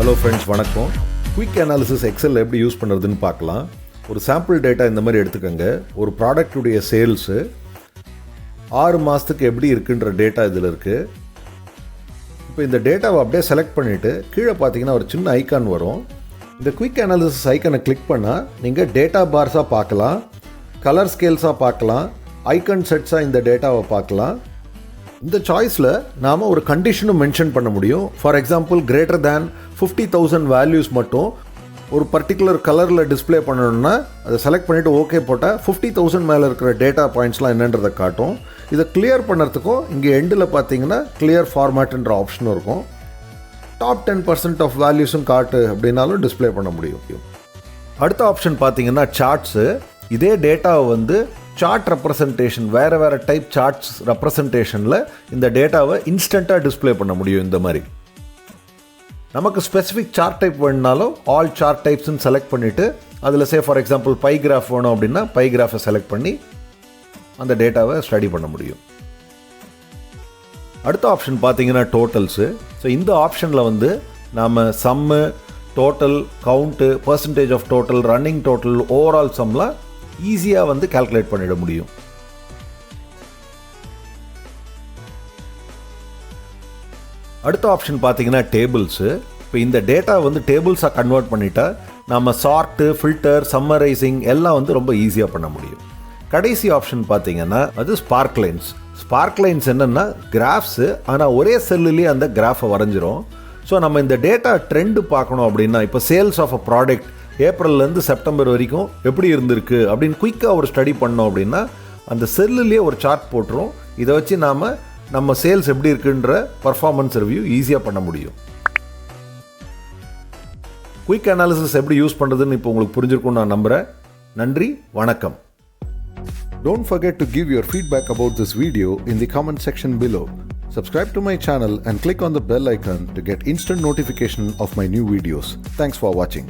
Hello friends, வணக்கம். Quick analysis XL எப்படி use பண்ணுறதுன்னு பார்க்கலாம். ஒரு சாம்பிள் டேட்டா இந்த மாதிரி எடுத்துக்கோங்க. ஒரு ப்ராடக்டுடைய சேல்ஸு 6 மாதத்துக்கு எப்படி இருக்குன்ற டேட்டா இதில் இருக்குது. இப்போ இந்த டேட்டாவை அப்படியே செலக்ட் பண்ணிவிட்டு கீழே பார்த்தீங்கன்னா ஒரு சின்ன ஐக்கான் வரும். இந்த குயிக் அனாலிசிஸ் ஐக்கானை கிளிக் பண்ணால் நீங்கள் டேட்டா பார்ஸாக பார்க்கலாம், கலர் ஸ்கேல்ஸாக பார்க்கலாம், ஐக்கான் செட்ஸாக இந்த டேட்டாவை பார்க்கலாம். இந்த சாய்ஸில் நாம் ஒரு கண்டிஷனும் மென்ஷன் பண்ண முடியும். For example, greater than 50,000 values மட்டும் ஒரு பர்டிகுலர் கலரில் டிஸ்பிளே பண்ணணும்னா அதை செலக்ட் பண்ணிவிட்டு ஓகே போட்டால் 50,000 மேலே இருக்கிற டேட்டா பாயிண்ட்ஸ்லாம் என்னன்றதை காட்டும். இதை கிளியர் பண்ணுறதுக்கும் இங்கே எண்டில் பார்த்தீங்கன்னா கிளியர் ஃபார்மேட்ன்ற ஆப்ஷனும் இருக்கும். டாப் 10% ஆஃப் வேல்யூஸும் காட்டு அப்படின்னாலும் டிஸ்பிளே பண்ண முடியும். அடுத்த ஆப்ஷன் பார்த்தீங்கன்னா சார்ட்ஸு. இதே டேட்டாவை சார்ட் ரெப்ரசன்டேஷன், வேறு டைப் சார்ட்ஸ் ரெப்ரசன்டேஷனில் இந்த டேட்டாவை இன்ஸ்டண்ட்டாக டிஸ்பிளே பண்ண முடியும். இந்த மாதிரி நமக்கு ஸ்பெசிஃபிக் சார்ட் டைப் வேணுனாலும் ஆல் சார்ட் டைப்ஸ்ன்னு செலக்ட் பண்ணிவிட்டு அதில் ஃபார் எக்ஸாம்பிள் பை கிராஃப் வேணும் அப்படின்னா பை கிராஃபை செலக்ட் பண்ணி அந்த டேட்டாவை ஸ்டடி பண்ண முடியும். அடுத்த ஆப்ஷன் பார்த்தீங்கன்னா டோட்டல்ஸு. ஸோ இந்த ஆப்ஷனில் நாம் sum, total, count, percentage of total, running total, overall சம்லாம் ஈஸியாக கால்குலேட் பண்ணிட முடியும். அடுத்த ஆப்ஷன் பார்த்தீங்கன்னா டேபிள்ஸு. இப்போ இந்த டேட்டா டேபிள்ஸாக கன்வெர்ட் பண்ணிட்டா நம்ம சார்ட்டு, ஃபில்டர், சம்மரைசிங் எல்லாம் ரொம்ப ஈஸியாக பண்ண முடியும். கடைசி ஆப்ஷன் பார்த்தீங்கன்னா அது ஸ்பார்க் லைன்ஸ். ஸ்பார்க் லைன்ஸ் என்னென்னா கிராஃப்ஸு, ஆனால் ஒரே செல்லுலேயே அந்த கிராஃபை வரைஞ்சிரும். ஸோ நம்ம இந்த டேட்டா ட்ரெண்டு பார்க்கணும் அப்படின்னா, இப்போ சேல்ஸ் ஆஃப் அ ப்ராடக்ட் ஏப்ரல்லேருந்து செப்டம்பர் வரைக்கும் எப்படி இருந்திருக்கு அப்படின்னு குயிக்காக ஒரு ஸ்டடி பண்ணோம் அப்படின்னா அந்த செல்லுலேயே ஒரு சார்ட் போட்டுரும். இதை வச்சு நம்ம சேல்ஸ் எப்படி இருக்குன்ற பர்ஃபார்மன்ஸ் ரிவ்யூ ஈஸியாக பண்ண முடியும். குயிக் அனாலிசிஸ் எப்படி யூஸ் பண்ணுறதுன்னு இப்போ உங்களுக்கு புரிஞ்சிருக்கும்னு நான் நம்புகிறேன். நன்றி, வணக்கம். Don't forget to give your feedback about this video in the comment section below. Subscribe to my channel and click on the bell icon to get instant notification of my new videos. Thanks for watching.